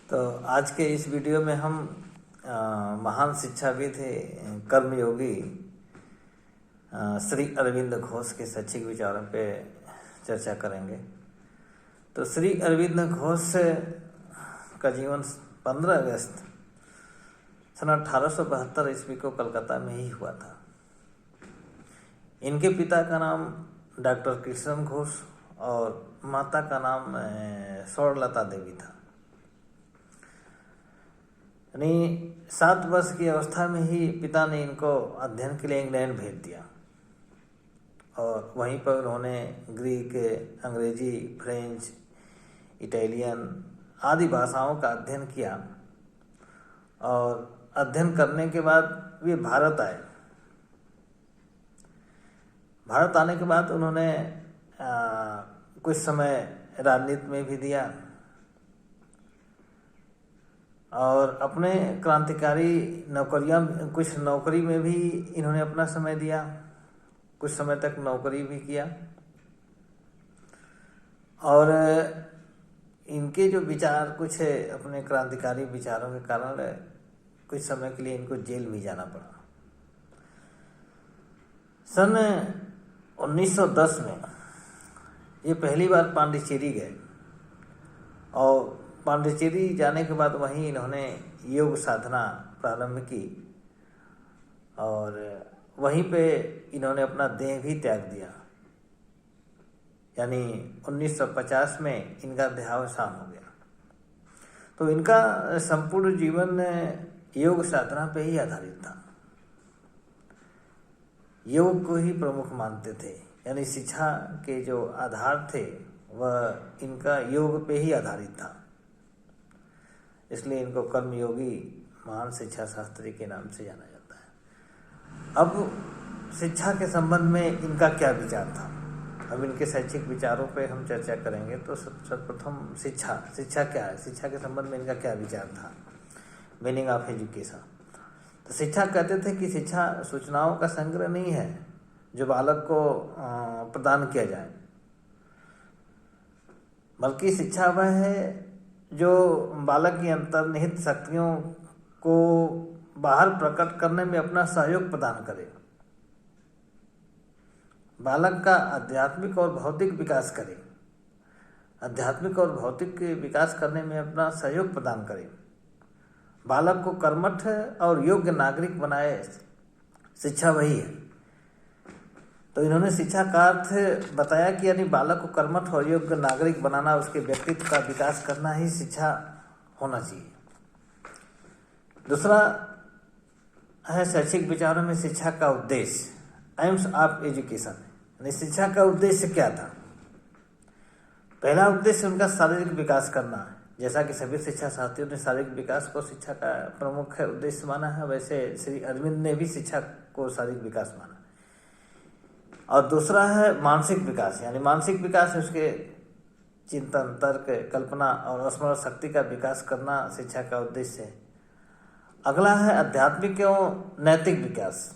तो आज के इस वीडियो में हम महान शिक्षाविद कर्मयोगी श्री अरविंद घोष के शैक्षिक विचारों पे चर्चा करेंगे। तो श्री अरविंद घोष का जीवन 15 अगस्त सन 1872 ईस्वी को कलकत्ता में ही हुआ था। इनके पिता का नाम डॉक्टर कृष्ण घोष और माता का नाम स्वर्णलता देवी था। यानी 7 वर्ष की अवस्था में ही पिता ने इनको अध्ययन के लिए इंग्लैंड भेज दिया और वहीं पर उन्होंने ग्रीक, अंग्रेजी, फ्रेंच, इटालियन आदि भाषाओं का अध्ययन किया और अध्ययन करने के बाद वे भारत आए। भारत आने के बाद उन्होंने कुछ समय राजनीति में भी दिया और अपने क्रांतिकारी कुछ नौकरी में भी इन्होंने अपना समय दिया। कुछ समय तक नौकरी भी किया और इनके जो विचार कुछ अपने क्रांतिकारी विचारों के कारण कुछ समय के लिए इनको जेल भी जाना पड़ा। सन 1910 में ये पहली बार पांडिचेरी गए और पांडिचेरी जाने के बाद वहीं इन्होंने योग साधना प्रारंभ की और वहीं पे इन्होंने अपना देह भी त्याग दिया। यानी 1950 में इनका देहावसान हो गया। तो इनका संपूर्ण जीवन योग साधना पे ही आधारित था। योग को ही प्रमुख मानते थे। यानी शिक्षा के जो आधार थे वह इनका योग पे ही आधारित था। इसलिए इनको कर्मयोगी महान शिक्षा शास्त्री के नाम से जाना जाता है। अब शिक्षा के संबंध में इनका क्या विचार था, अब इनके शैक्षिक विचारों पे हम चर्चा करेंगे। तो सर्वप्रथम शिक्षा क्या है, शिक्षा के संबंध में इनका क्या विचार था, मीनिंग ऑफ एजुकेशन। तो शिक्षा कहते थे कि शिक्षा सूचनाओं का संग्रह नहीं है जो बालक को प्रदान किया जाए, बल्कि शिक्षा वह है जो बालक की अंतर्निहित शक्तियों को बाहर प्रकट करने में अपना सहयोग प्रदान करे, बालक का आध्यात्मिक और भौतिक विकास करे, आध्यात्मिक और भौतिक विकास करने में अपना सहयोग प्रदान करे, बालक को कर्मठ और योग्य नागरिक बनाए। शिक्षा वही है। तो इन्होंने शिक्षा का अर्थ बताया कि यानी बालक को कर्मठ और योग्य नागरिक बनाना, उसके व्यक्तित्व का विकास करना ही शिक्षा होना चाहिए। दूसरा है शैक्षिक विचारों में शिक्षा का उद्देश्य, एम्स ऑफ एजुकेशन। यानी शिक्षा का उद्देश्य क्या था। पहला उद्देश्य उनका शारीरिक विकास करना है। जैसा कि सभी शिक्षा शास्त्रियों ने शारीरिक विकास को शिक्षा का प्रमुख उद्देश्य माना है, वैसे श्री अरविंद ने भी शिक्षा को शारीरिक विकास माना। और दूसरा है मानसिक विकास। यानी मानसिक विकास है उसके चिंतन, तर्क, कल्पना और स्मरण शक्ति का विकास करना शिक्षा का उद्देश्य है। अगला है आध्यात्मिक एवं नैतिक विकास।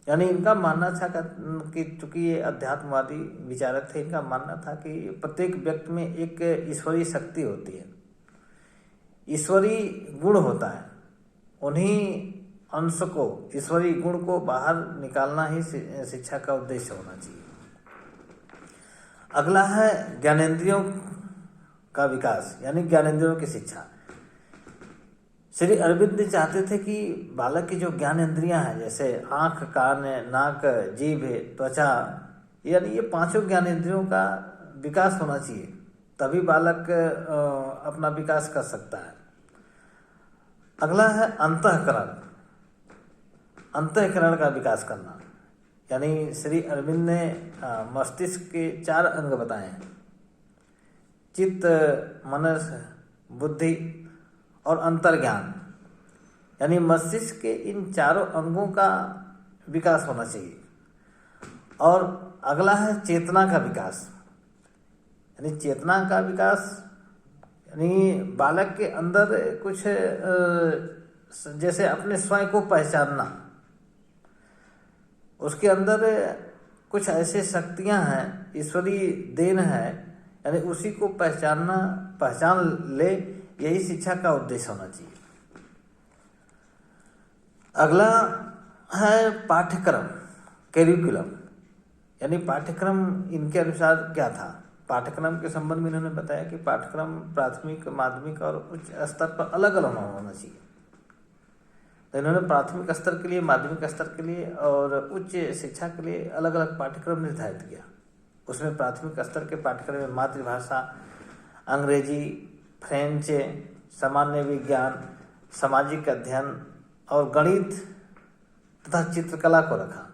यानी इनका मानना था कि चूंकि ये अध्यात्मवादी विचारक थे, इनका मानना था कि प्रत्येक व्यक्ति में एक ईश्वरीय शक्ति होती है, ईश्वरीय गुण होता है। उन्हीं अंश को, ईश्वरीय गुण को बाहर निकालना ही शिक्षा का उद्देश्य होना चाहिए। अगला है ज्ञानेंद्रियों का विकास, यानी ज्ञानेंद्रियों की शिक्षा। श्री अरविंद चाहते थे कि बालक की जो ज्ञानेंद्रियां हैं, जैसे आँख, कान, नाक, जीभ, त्वचा, यानी ये 5 ज्ञानेंद्रियों का विकास होना चाहिए, तभी बालक अपना विकास कर सकता है। अगला है अंतःकरण का विकास करना। यानी श्री अरविंद ने मस्तिष्क के 4 अंग बताए हैं, चित्त, मनस, बुद्धि और अंतर्ज्ञान। यानी मस्तिष्क के इन 4 अंगों का विकास होना चाहिए। और अगला है चेतना का विकास। यानी चेतना का विकास यानी बालक के अंदर कुछ जैसे अपने स्वयं को पहचानना, उसके अंदर कुछ ऐसे शक्तियां हैं, ईश्वरीय देन है, यानी उसी को पहचान ले, यही शिक्षा का उद्देश्य होना चाहिए। अगला है पाठ्यक्रम, कैरिकुलम, यानी पाठ्यक्रम इनके अनुसार क्या था। पाठ्यक्रम के संबंध में इन्होंने बताया कि पाठ्यक्रम प्राथमिक, माध्यमिक और उच्च स्तर पर अलग अलग होना चाहिए। तो इन्होंने प्राथमिक स्तर के लिए, माध्यमिक स्तर के लिए और उच्च शिक्षा के लिए अलग अलग पाठ्यक्रम निर्धारित किया। उसमें प्राथमिक स्तर के पाठ्यक्रम में मातृभाषा, अंग्रेजी, फ्रेंच, सामान्य विज्ञान, सामाजिक अध्ययन और गणित तथा चित्रकला को रखा।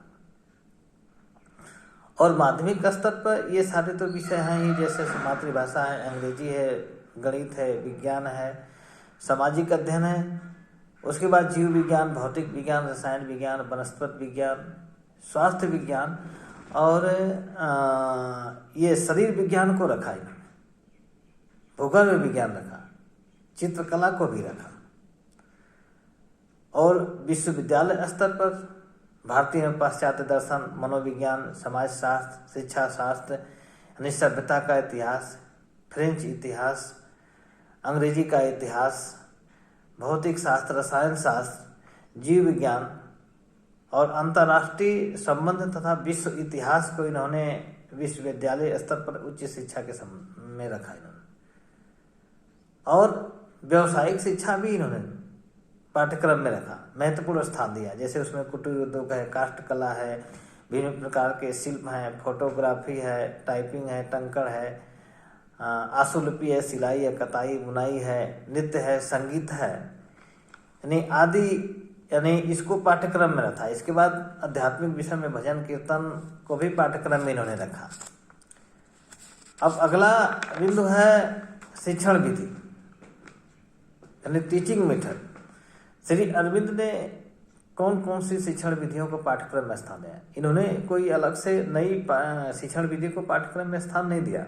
और माध्यमिक स्तर पर ये सारे तो विषय हैं ही, जैसे मातृभाषा है, अंग्रेजी है, गणित है, विज्ञान है, सामाजिक अध्ययन है। उसके बाद जीव विज्ञान, भौतिक विज्ञान, रसायन विज्ञान, वनस्पति विज्ञान, स्वास्थ्य विज्ञान और ये शरीर विज्ञान को रखा इन्होंने, भूगोल विज्ञान रखा, चित्रकला को भी रखा। और विश्वविद्यालय स्तर पर भारतीय एवं पाश्चात्य दर्शन, मनोविज्ञान, समाज शास्त्र, शिक्षा शास्त्र, यानी सभ्यता का इतिहास, फ्रेंच इतिहास, अंग्रेजी का इतिहास, भौतिक शास्त्र, रसायन शास्त्र, जीव विज्ञान और अंतर्राष्ट्रीय संबंध तथा विश्व इतिहास को इन्होंने विश्वविद्यालय स्तर पर उच्च शिक्षा के में रखा इन्होंने। और व्यावसायिक शिक्षा भी इन्होंने पाठ्यक्रम में रखा, महत्वपूर्ण स्थान दिया। जैसे उसमें कुटीर उद्योग है, काष्ठ कला है, विभिन्न प्रकार के शिल्प हैं, फोटोग्राफी है, टाइपिंग है, टंकड़ है, आशुलिपि है, सिलाई है, कताई बुनाई है, नृत्य है, संगीत है, यानी आदि, यानी इसको पाठ्यक्रम में रखा। इसके बाद आध्यात्मिक विषय में भजन कीर्तन को भी पाठ्यक्रम में इन्होंने रखा। अब अगला बिंदु है शिक्षण विधि, यानी टीचिंग मेथड। श्री अरविंद ने कौन कौन सी शिक्षण विधियों को पाठ्यक्रम में स्थान दिया। इन्होंने कोई अलग से नई शिक्षण विधि को पाठ्यक्रम में स्थान नहीं दिया,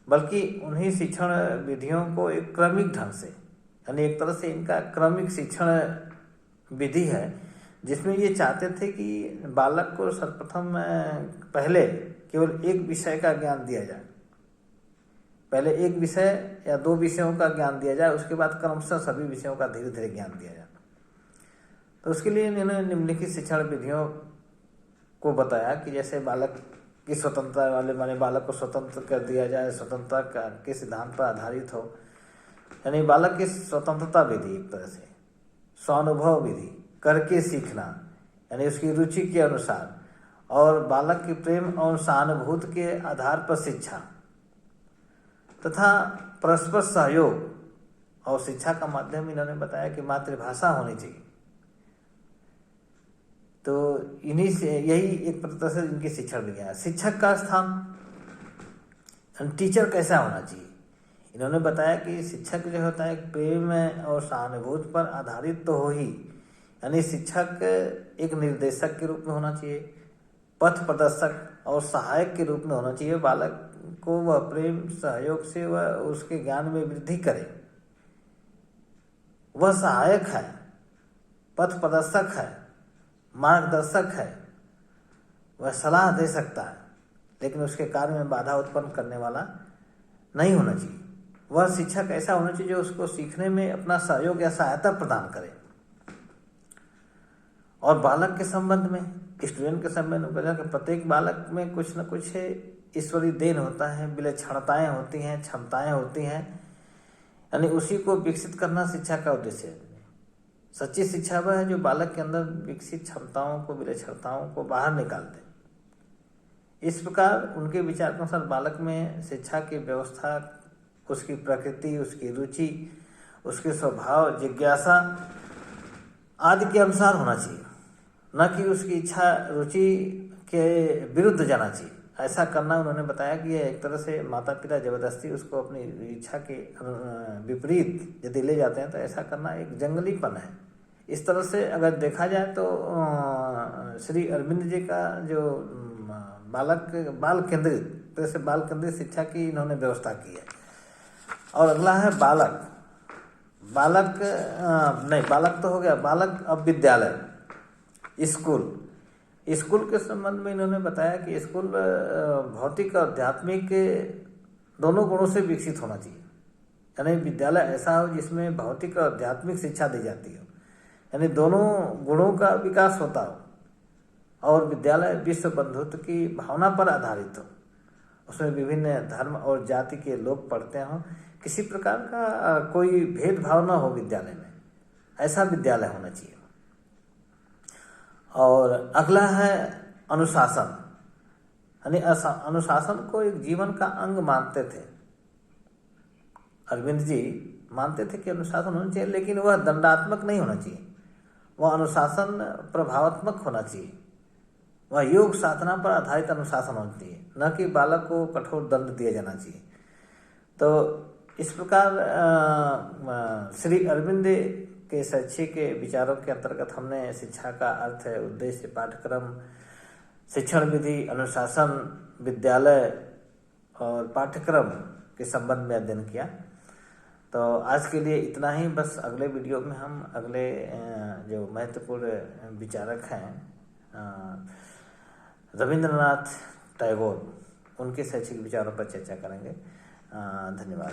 बल्कि उन्हीं शिक्षण विधियों को एक क्रमिक ढंग से, यानी एक तरह से इनका क्रमिक शिक्षण विधि है, जिसमें ये चाहते थे कि बालक को सर्वप्रथम पहले केवल एक विषय का ज्ञान दिया जाए, पहले एक विषय या दो विषयों का ज्ञान दिया जाए, उसके बाद क्रमशः सभी विषयों का धीरे धीरे ज्ञान दिया जाए। तो उसके लिए इन्होंने निम्नलिखित शिक्षण विधियों को बताया कि जैसे बालक की स्वतंत्रता वाले, माने बालक को स्वतंत्र कर दिया जाए, स्वतंत्रता के सिद्धांत पर आधारित हो, यानी बालक की स्वतंत्रता विधि, एक तरह से स्वानुभव विधि, करके सीखना, यानी उसकी रुचि के अनुसार, और बालक की प्रेम और सहानुभूति के आधार पर शिक्षा तथा परस्पर सहयोग। और शिक्षा का माध्यम इन्होंने बताया कि मातृभाषा होनी चाहिए। तो इन्हीं से, यही एक तरह से इनकी शिक्षण विधि है। शिक्षक का स्थान, टीचर कैसा होना चाहिए। इन्होंने बताया कि शिक्षक जो होता है प्रेम और सहानुभूति पर आधारित तो हो ही, यानी शिक्षक एक निर्देशक के रूप में होना चाहिए, पथ प्रदर्शक और सहायक के रूप में होना चाहिए। बालक को वह प्रेम सहयोग से वह उसके ज्ञान में वृद्धि करे। वह सहायक है, पथ प्रदर्शक है, मार्गदर्शक है, वह सलाह दे सकता है, लेकिन उसके कार्य में बाधा उत्पन्न करने वाला नहीं होना चाहिए। वह शिक्षक ऐसा होना चाहिए जो उसको सीखने में अपना सहयोग या सहायता प्रदान करे। और बालक के संबंध में, स्टूडेंट के संबंध में बताया कि प्रत्येक बालक में कुछ न कुछ ईश्वरीय देन होता है, विलक्षणताएं होती हैं, क्षमताएं होती हैं, यानी उसी को विकसित करना शिक्षा का उद्देश्य है। सच्ची शिक्षा वह है जो बालक के अंदर विकसित क्षमताओं को, विलक्षणताओं को बाहर निकाल दे। इस प्रकार उनके विचार के अनुसार बालक में शिक्षा की व्यवस्था उसकी प्रकृति, उसकी रुचि, उसके स्वभाव, जिज्ञासा आदि के अनुसार होना चाहिए, न कि उसकी इच्छा रुचि के विरुद्ध जाना चाहिए। ऐसा करना उन्होंने बताया कि यह एक तरह से माता पिता जबरदस्ती उसको अपनी इच्छा के विपरीत यदि ले जाते हैं तो ऐसा करना एक जंगलीपन है। इस तरह से अगर देखा जाए तो श्री अरविंद जी का जो बाल केंद्रित, तरह से बाल केंद्रित शिक्षा की इन्होंने व्यवस्था की है। और अगला है बालक तो हो गया। बालक अब विद्यालय, स्कूल के संबंध में इन्होंने बताया कि स्कूल भौतिक और आध्यात्मिक दोनों गुणों से विकसित होना चाहिए। यानी विद्यालय ऐसा हो जिसमें भौतिक और आध्यात्मिक शिक्षा दी जाती हो, यानी दोनों गुणों का विकास होता हो, और विद्यालय विश्व बंधुत्व की भावना पर आधारित हो, उसमें विभिन्न धर्म और जाति के लोग पढ़ते हों, किसी प्रकार का कोई भेदभाव न हो विद्यालय में, ऐसा विद्यालय होना चाहिए। और अगला है अनुशासन, यानी अनुशासन को एक जीवन का अंग मानते थे। अरविंद जी मानते थे कि अनुशासन होना चाहिए, लेकिन वह दंडात्मक नहीं होना चाहिए, वह अनुशासन प्रभावात्मक होना चाहिए। वह योग साधना पर आधारित अनुशासन होना चाहिए, न कि बालक को कठोर दंड दिया जाना चाहिए। तो इस प्रकार श्री अरविंद के शैक्षिक के विचारों के अंतर्गत हमने शिक्षा का अर्थ, उद्देश्य, पाठ्यक्रम, शिक्षण विधि, अनुशासन, विद्यालय और पाठ्यक्रम के संबंध में अध्ययन किया। तो आज के लिए इतना ही। बस अगले वीडियो में हम अगले जो महत्वपूर्ण विचारक हैं रविंद्रनाथ टैगोर, उनके शैक्षिक विचारों पर चर्चा करेंगे। धन्यवाद।